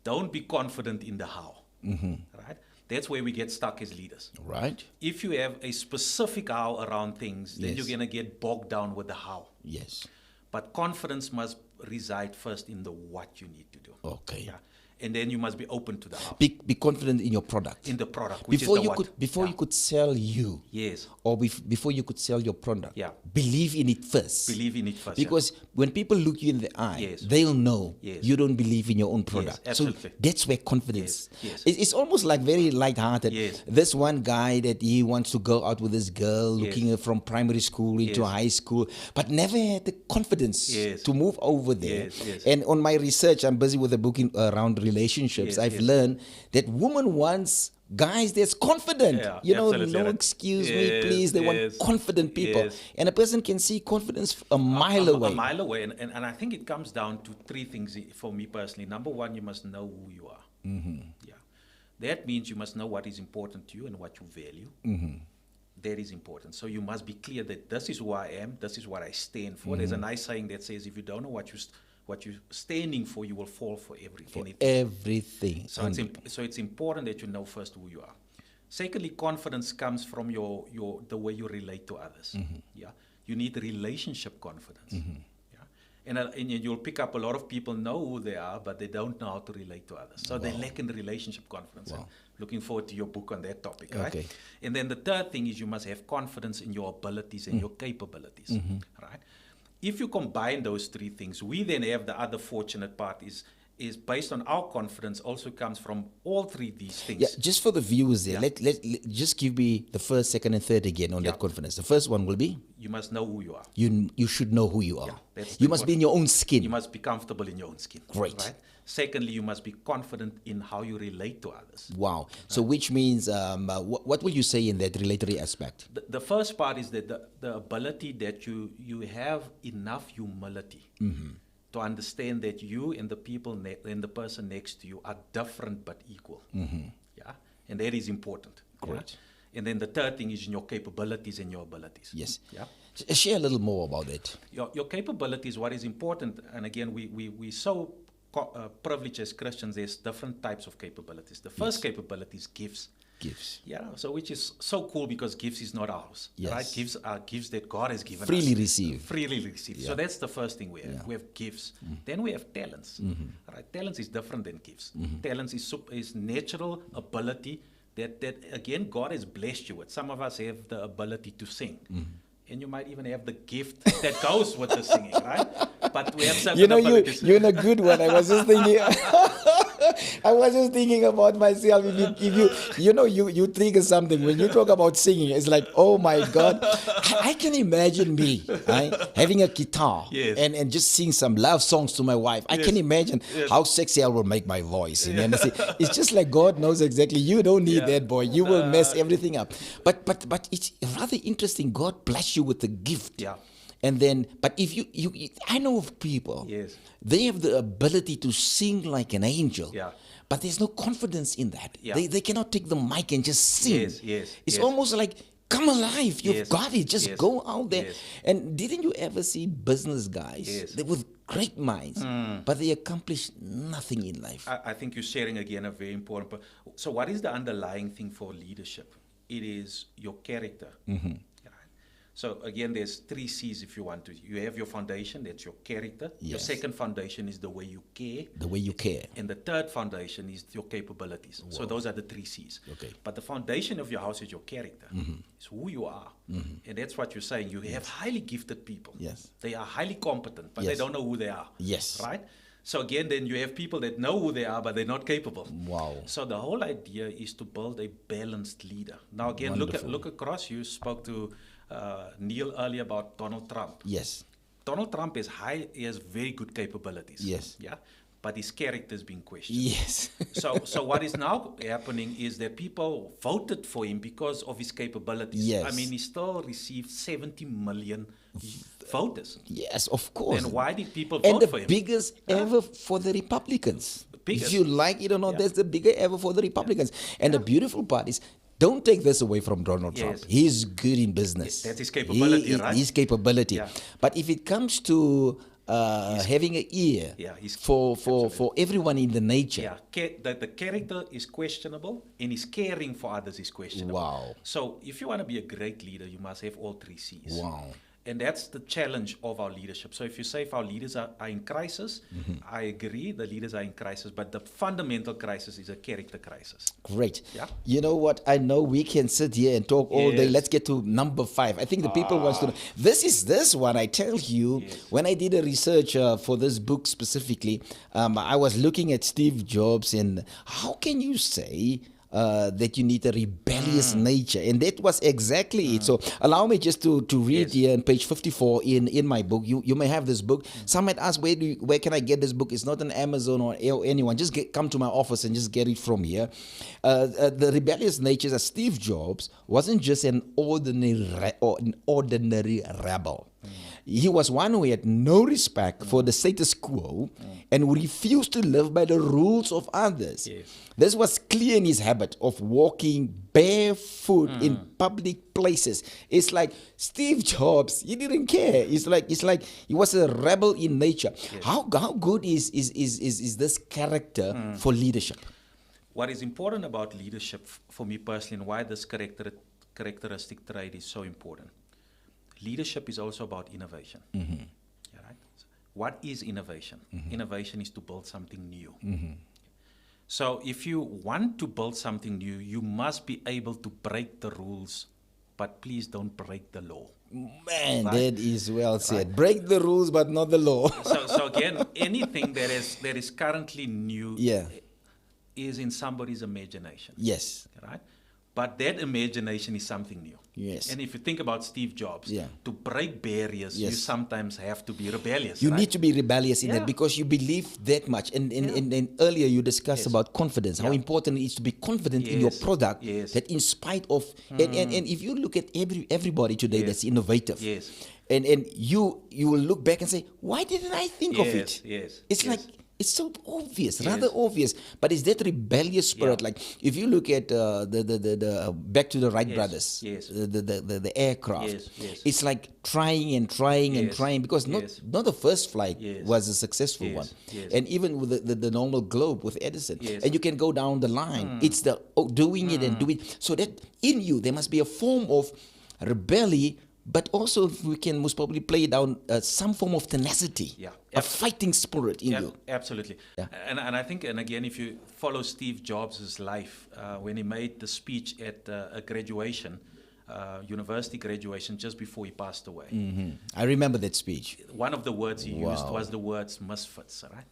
Don't be confident in the how. Right? That's where we get stuck as leaders. Right. If you have a specific how around things, then you're going to get bogged down with the how. Yes. But confidence must reside first in the what you need to do. Okay. Yeah. And then you must be open to the how. Be confident in your product. In the product, which Before is the you what. could, before you could sell you, Yes. or before you could sell your product, Yeah. believe in it first. Believe in it first. Because when people look you in the eye, Yes. they'll know Yes. you don't believe in your own product. So absolutely. that's where confidence. Yes. It's almost like very light-hearted. Yes. This one guy that he wants to go out with this girl, Yes. looking from primary school into Yes. high school, but never had the confidence Yes. to move over there. Yes. And on my research, I'm busy with a book around relationships. Yes. I've learned that woman wants guys that's confident. Yeah, you know, absolutely no right. excuse me, Yes, please. They yes, want confident people. yes. And a person can see confidence a mile away. A mile away. And I think it comes down to three things for me personally. Number one, you must know who you are. Yeah. That means you must know what is important to you and what you value. That is important. So you must be clear that this is who I am, this is what I stand for. There's a nice saying that says, if you don't know what you're standing for, you will fall for anything. Everything. So it's important that you know first who you are. Secondly, confidence comes from the way you relate to others. Yeah, you need relationship confidence. Yeah, and you'll pick up a lot of people know who they are, but they don't know how to relate to others. So they lack in relationship confidence. And looking forward to your book on that topic, right? Okay. And then the third thing is you must have confidence in your abilities and your capabilities, right? If you combine those three things, we then have the other fortunate part is based on our confidence also comes from all three these things. Yeah, just for the viewers there, Yeah. let just give me the first, second, and third again on that confidence. The first one will be You must know who you are. you should know who you are. that's You must be in your own skin. You must be comfortable in your own skin. Great. Right? Secondly, you must be confident in how you relate to others. Wow. So which means what will you say in that relatory aspect? The first part is that the ability that you have enough humility to understand that you and the people and the person next to you are different but equal. Yeah, and that is important. Great. Yeah? And then the third thing is in your capabilities and your abilities. Yes. Yeah. Share a little more about it. Your capabilities, what is important, and again, we so privileged as Christians, there's different types of capabilities. The first capability is gifts. Gifts. Yeah, so which is so cool because gifts is not ours, Yes. right? Gifts are gifts that God has given Freely us. received. Freely received. So that's the first thing we have. Yeah. We have gifts. Then we have talents. Right? Talents is different than gifts. Talents is natural ability that again God has blessed you with. Some of us have the ability to sing. And you might even have the gift that goes with the singing, right? But we have certain abilities. You're in a good one. I was just thinking. I was just thinking about myself. If you trigger something when you talk about singing. It's like, oh my God, I can imagine me having a guitar and just sing some love songs to my wife. I can imagine how sexy I will make my voice. And it's just like God knows exactly. You don't need that, boy. You will mess everything up. But it's rather interesting. God bless you with the gift. Yeah. And then, but if you I know of people, they have the ability to sing like an angel, but there's no confidence in that. Yeah. They cannot take the mic and just sing. It's Yes. almost like, come alive, you've got it, just go out there. Yes. And didn't you ever see business guys with great minds, but they accomplish nothing in life? I think you're sharing again a very important part. So what is the underlying thing for leadership? It is your character. Right? So again, there's 3 C's if you want to. You have your foundation, that's your character. Your second foundation is the way you care. The way you care. And the third foundation is your capabilities. So those are the 3 C's. Okay. But the foundation of your house is your character. It's who you are. And that's what you're saying. You have highly gifted people. Yes. They are highly competent, but they don't know who they are. Yes. Right? So again, then you have people that know who they are, but they're not capable. Wow. So the whole idea is to build a balanced leader. Now again, look across. You spoke to Neil earlier about Donald Trump. Yes. Donald Trump is high. He has very good capabilities. Yes. Yeah. But his character is being questioned. Yes. So what is now happening is that people voted for him because of his capabilities. Yes. I mean, he still received 70 million voters. Yes, of course. And why did people And vote the for him? biggest ever for the Republicans. Biggest. If you like it or not, Yeah. that's the bigger ever for the Republicans. And the beautiful part is, don't take this away from Donald Trump. Yes. He's good in business. That's his capability, right? His capability. Yeah. But if it comes to having an ear for everyone in the nature. Yeah, the character is questionable and his caring for others is questionable. Wow. So if you want to be a great leader, you must have all three C's. Wow. And that's the challenge of our leadership. So if you say if our leaders are in crisis, I agree, the leaders are in crisis, but the fundamental crisis is a character crisis. Great. Yeah. You know what? I know we can sit here and talk all day. Yes. Let's get to number 5. I think the people wants to know. This one. I tell you, when I did a research for this book specifically, I was looking at Steve Jobs and how can you say that you need a rebellious nature, and that was exactly it. So allow me just to read here on page 54 in my book. You may have this book. Some might ask, where can I get this book? It's not on Amazon or anyone. Just come to my office and just get it from here. The rebellious nature of Steve Jobs wasn't just an ordinary rebel. He was one who had no respect for the status quo and who refused to live by the rules of others. Yes. This was clear in his habit of walking barefoot in public places. It's like Steve Jobs, he didn't care. It's like he was a rebel in nature. Yes. How good is this character for leadership? What is important about leadership for me personally, and why this characteristic trait is so important, leadership is also about innovation. Yeah, right? What is innovation? Innovation is to build something new. So if you want to build something new, you must be able to break the rules, but please don't break the law. Man, Right. that is well said. Break the rules, but not the law. So again, anything that is currently new Yeah. is in somebody's imagination. Yes. Right? But that imagination is something new. Yes. And if you think about Steve Jobs, Yeah. to break barriers, you Yes. sometimes have to be rebellious. You right? need to be rebellious in Yeah. that because you believe that much. And earlier you discussed Yes. about confidence, how Yeah. important important it is to be confident in your Yes. product. Yes. That in spite of and if you look at everybody today Yes. that's innovative, Yes. and you will look back and say, why didn't I think of it? Yes. It's yes. like it's so obvious, Yes. rather obvious. But it's that rebellious spirit. Yeah. Like if you look at the back to the Wright Yes. brothers, Yes. the aircraft, Yes. it's like trying and Yes. trying because Yes. not the first flight Yes. was a successful Yes. one, Yes. and even with the normal globe with Edison, Yes. and you can go down the line. It's the doing it and doing so that in you there must be a form of rebellion. But also, we can most probably play down some form of tenacity, Yeah. a fighting spirit in Yeah, you. absolutely. Yeah. And I think, and again, if you follow Steve Jobs' life, when he made the speech at a graduation, university graduation, just before he passed away, I remember that speech. one of the words he used Wow. was the words misfits, right?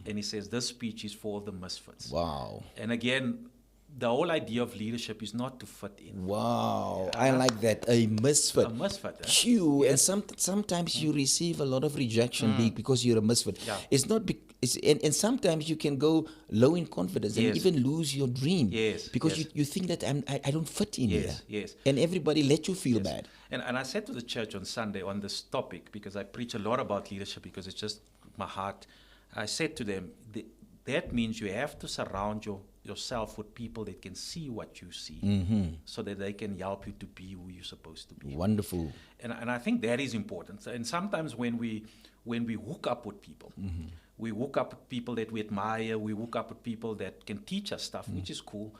And he says, this speech is for the misfits. Wow. And again, the whole idea of leadership is not to fit in. Wow, I like that. A misfit. A misfit, eh? Phew, and sometimes you receive a lot of rejection because you're a misfit. Yeah. It's not and sometimes you can go low in confidence and Yes. even lose your dream. Yes, Because yes. you think that I don't fit in Yes, here. yes. And everybody let you feel Yes. bad. And I said to the church on Sunday on this topic, because I preach a lot about leadership because it's just my heart. I said to them, that means you have to surround yourself with people that can see what you see, so that they can help you to be who you're supposed to be. Wonderful. And I think that is important. And sometimes when we hook up with people, we hook up with people that we admire, we hook up with people that can teach us stuff, which is cool.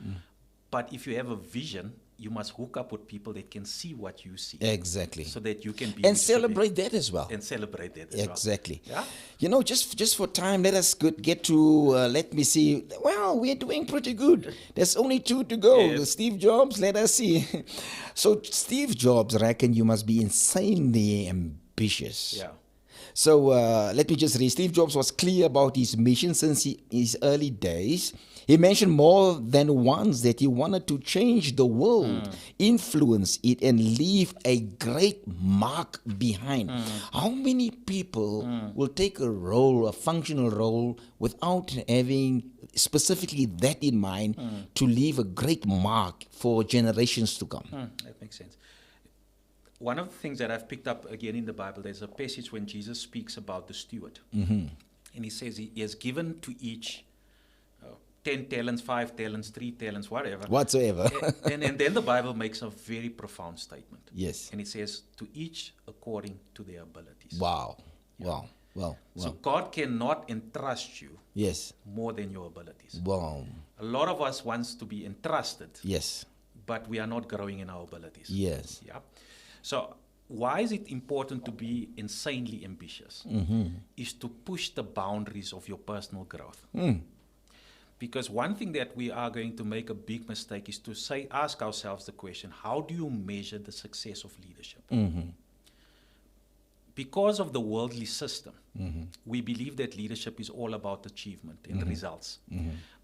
But if you have a vision, you must hook up with people that can see what you see. Exactly. So that you can be And celebrate that as well. and celebrate that as well. Exactly. Yeah? You know, just for time, let us get to, let me see. Well, we're doing pretty good. There's only 2 to go. Yes. Steve Jobs, let us see. So Steve Jobs reckon you must be insanely ambitious. Yeah. So let me just read. Steve Jobs was clear about his mission since his early days. He mentioned more than once that he wanted to change the world, influence it, and leave a great mark behind. How many people will take a role, a functional role, without having specifically that in mind to leave a great mark for generations to come? That makes sense. One of the things that I've picked up again in the Bible, there's a passage when Jesus speaks about the steward. And he says he has given to each 10 talents, 5 talents, 3 talents, whatever. Whatsoever. and then the Bible makes a very profound statement. Yes. And it says, to each according to their abilities. Wow. Wow. Wow. So God cannot entrust you Yes. more than your abilities. Wow. A lot of us wants to be entrusted, Yes. but we are not growing in our abilities. Yes. Yeah. So why is it important to be insanely ambitious? Is to push the boundaries of your personal growth. Because one thing that we are going to make a big mistake is to ask ourselves the question, how do you measure the success of leadership? Because of the worldly system, we believe that leadership is all about achievement and results.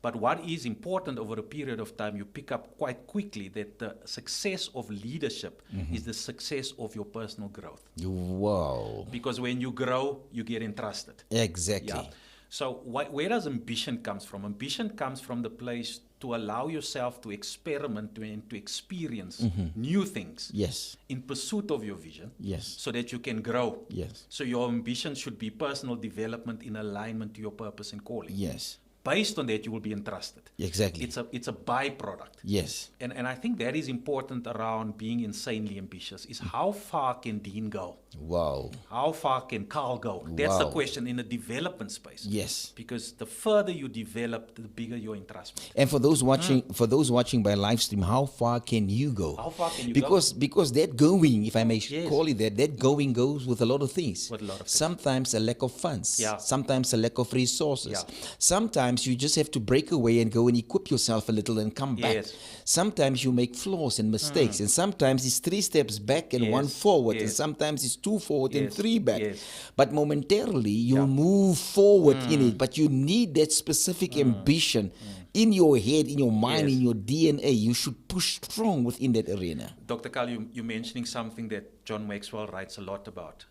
But what is important over a period of time, you pick up quite quickly that the success of leadership is the success of your personal growth. Wow. Because when you grow, you get entrusted. Exactly. Yeah. So where does ambition comes from? Ambition comes from the place to allow yourself to experiment and to experience new things Yes. in pursuit of your vision. Yes. So that you can grow. Yes. So your ambition should be personal development in alignment to your purpose and calling. Yes. Based on that, you will be entrusted. Exactly. It's a byproduct. Yes. And I think that is important around being insanely ambitious, is how far can Dean go? Wow. How far can Carl go? That's the Wow. question in the development space. Yes. Because the further you develop, the bigger your entrustment. And for those watching by live stream, how far can you go? How far can you Because that going, if I may Yes. call it that going goes with a lot of things. With a lot of things. Sometimes a lack of funds. Yeah. Sometimes a lack of resources. Yeah. Sometimes you just have to break away and go and equip yourself a little and come back. Yes. Sometimes you make flaws and mistakes, and sometimes it's 3 steps back and Yes. 1 forward, and Yes. sometimes it's 2 forward and Yes. 3 back. Yes. But momentarily you'll Yeah. move forward in it, but you need that specific ambition in your head, in your mind, Yes. in your DNA. You should push strong within that arena. Dr. Carl, you're mentioning something that John Maxwell writes a lot about.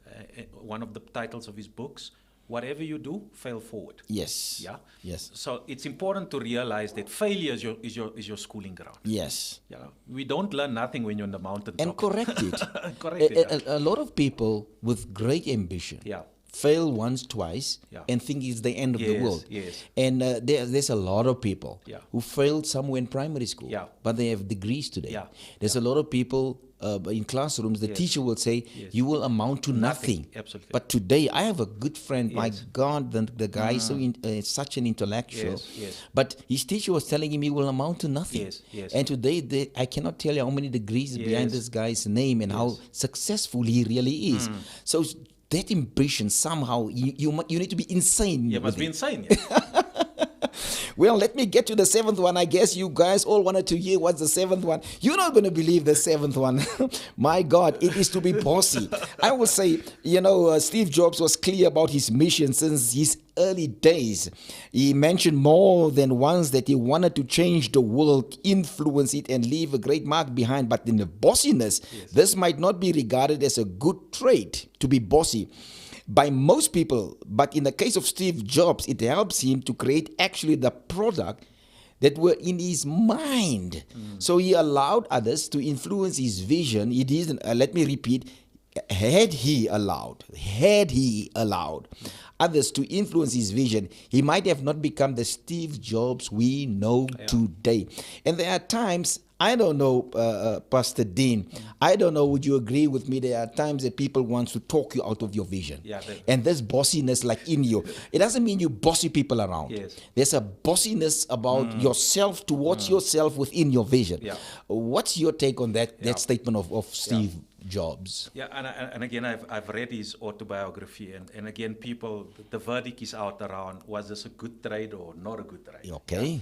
One of the titles of his books, whatever you do, fail forward. Yes. Yeah. Yes. So it's important to realize that failure is your schooling ground. Yes. Yeah. We don't learn nothing when you're on the mountain top. And correct it. Correct it. A lot of people with great ambition Yeah. fail once, twice, Yeah. and think it's the end of the Yes, world. yes. And there's a lot of people Yeah. who failed somewhere in primary school, Yeah. but they have degrees today. Yeah. There's a lot of people in classrooms, the Yes. teacher will say, Yes. you will amount to nothing. Absolutely. But today, I have a good friend, my Yes. God, the guy is such an intellectual. Yes, yes. But his teacher was telling him he will amount to nothing. Yes, yes. And today, I cannot tell you how many degrees is behind Yes. this guy's name and how successful he really is. So that ambition, somehow, you need to be insane. You must with be it. insane. Yeah. Well, let me get to the 7th one. I guess you guys all wanted to hear what's the 7th one. You're not going to believe the 7th one. My God, it is to be bossy. I will say, Steve Jobs was clear about his mission since his early days. He mentioned more than once that he wanted to change the world, influence it, and leave a great mark behind. But in the bossiness, this might not be regarded as a good trait, to be bossy, by most people. But in the case of Steve Jobs, it helps him to create actually the product that were in his mind. So he allowed others to influence his vision. He didn't, let me repeat, had he allowed others to influence his vision, he might have not become the Steve Jobs we know today. And there are times, I don't know, Pastor Dean, I don't know, would you agree with me? There are times that people want to talk you out of your vision. Yeah, and there's bossiness like in you. It doesn't mean you bossy people around. Yes. There's a bossiness about yourself towards yourself within your vision. Yeah. What's your take on that statement of Steve Jobs? Yeah, and again, I've read his autobiography, and again, people, the verdict is out around, was this a good trade or not a good trade? Okay.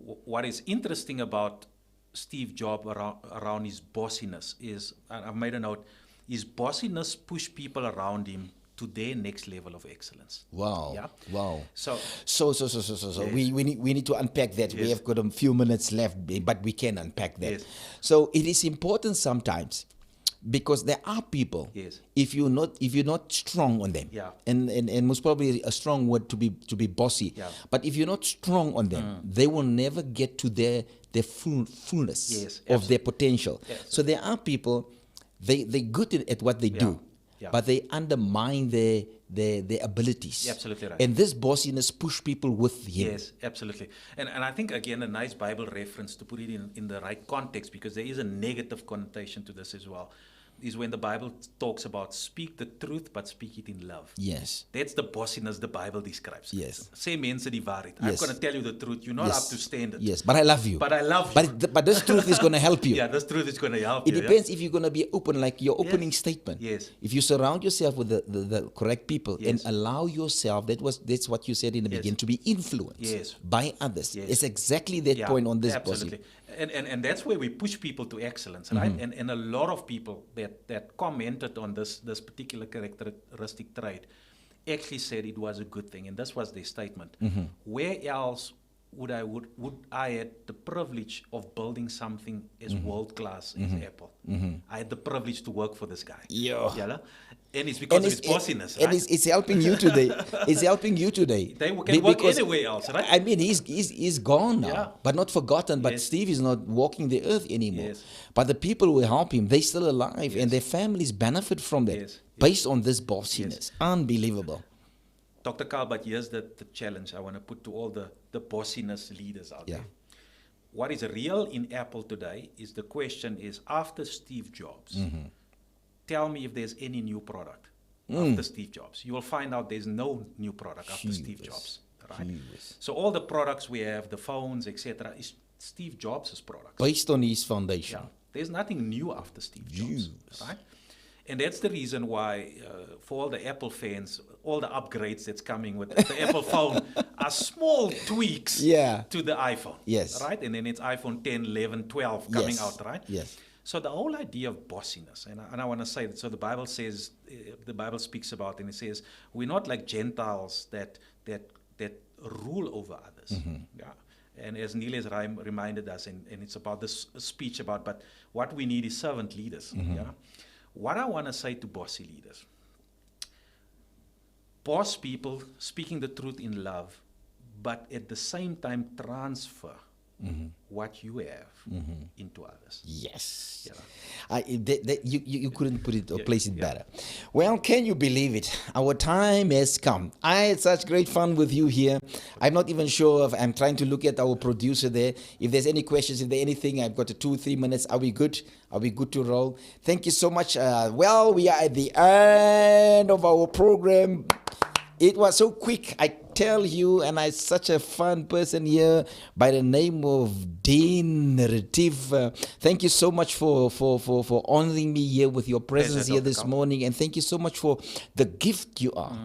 Yeah. What is interesting about Steve Jobs around his bossiness is, and I've made a note, his bossiness pushed people around him to their next level of excellence. Wow. Yeah. Wow. So Yes. we need to unpack that. We have got a few minutes left, but we can unpack that. Yes. So it is important sometimes, because there are people, Yes. if you're not strong on them, Yeah. and most probably a strong word to be bossy, Yeah. but if you're not strong on them, they will never get to their fullness Yes, of their potential. Yes. So there are people, they're good at what they do, Yeah. but they undermine their abilities. Absolutely right. And this bossiness push people with him. Yes, absolutely. And I think, again, a nice Bible reference to put it in the right context, because there is a negative connotation to this as well, is when the Bible talks about speak the truth, but speak it in love. Yes. That's the bossiness the Bible describes. Yes. Sê mense die waarheid. I'm Yes. going to tell you the truth. You're not Yes. up to standard. Yes, but I love you. But I love you. But this truth is going to help you. Yeah, this truth is going to help It you. depends if you're going to be open, like your opening statement. Yes. If you surround yourself with the correct people and Yes. allow yourself, that's what you said in the Yes. beginning, to be influenced Yes. by others. Yes. It's exactly that Yeah, point on this absolutely. bossy. And that's where we push people to excellence, right? And a lot of people that commented on this particular characteristic trait actually said it was a good thing, and this was their statement. Where else would I had the privilege of building something as world class as Apple? I had the privilege to work for this guy. Yeah. And it's because of his bossiness, right? And it's helping you today. It's helping you today. They can work anywhere else, right? I mean, he's gone now, Yeah. but not forgotten. But Yes. Steve is not walking the earth anymore. Yes. But the people who help him, they're still alive, and their families benefit from that, Yes. based on this bossiness. Unbelievable. Dr. Carl, but here's the challenge I want to put to all the bossiness leaders out Yeah. there. What is real in Apple today is the question is, after Steve Jobs, tell me if there's any new product after Steve Jobs. You will find out there's no new product after Steve Jobs. Right? So all the products we have, the phones, etc., is Steve Jobs' products. Based on his foundation. Yeah. There's nothing new after Steve Jobs, right? And that's the reason why, for all the Apple fans, all the upgrades that's coming with the Apple phone are small tweaks Yeah. to the iPhone. Yes. Right? And then it's iPhone 10, 11, 12 coming Yes. out, right? Yes. So the whole idea of bossiness, and I want to say that, so the Bible says, the Bible speaks about, and it says, we're not like Gentiles that rule over others. Yeah. And as Neil has reminded us, and it's about this speech about, but what we need is servant leaders. Yeah. What I want to say to bossy leaders, boss people speaking the truth in love, but at the same time transfer what you have into others. Yes. Yeah. You couldn't put it or place it yeah. better. Well, can you believe it? Our time has come. I had such great fun with you here. I'm not even sure if I'm trying to look at our producer there. If there's any questions, if there's anything, I've got 2-3 minutes. Are we good? Are we good to roll? Thank you so much. Well, we are at the end of our program. It was so quick, I tell you, and I'm such a fun person here by the name of Dean Retief. Thank you so much for honoring me here with your presence Pleasure, here Dr. this Carl. morning, and thank you so much for the gift you are.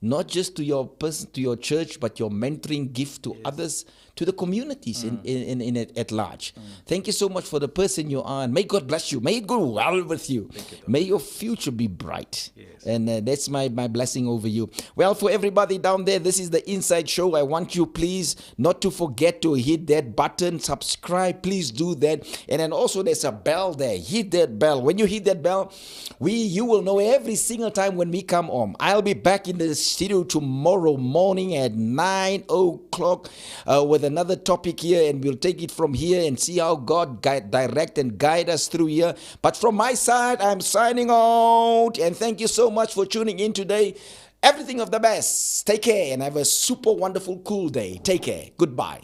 Not just to your person, to your church, but your mentoring gift to others, to the communities in it at large. Thank you so much for the person you are, and may God bless you. May it go well with you. May your future be bright. Yes. And that's my blessing over you. Well, for everybody down there, this is the Inside Show. I want you, please, not to forget to hit that button, subscribe. Please do that. And then also there's a bell there. Hit that bell. When you hit that bell, you will know every single time when we come on. I'll be back in the studio tomorrow morning at 9 o'clock with another topic here, and we'll take it from here and see how God direct and guide us through here. But from my side, I'm signing out, and thank you so much for tuning in today. Everything of the best. Take care and have a super wonderful, cool day. Take care. Goodbye.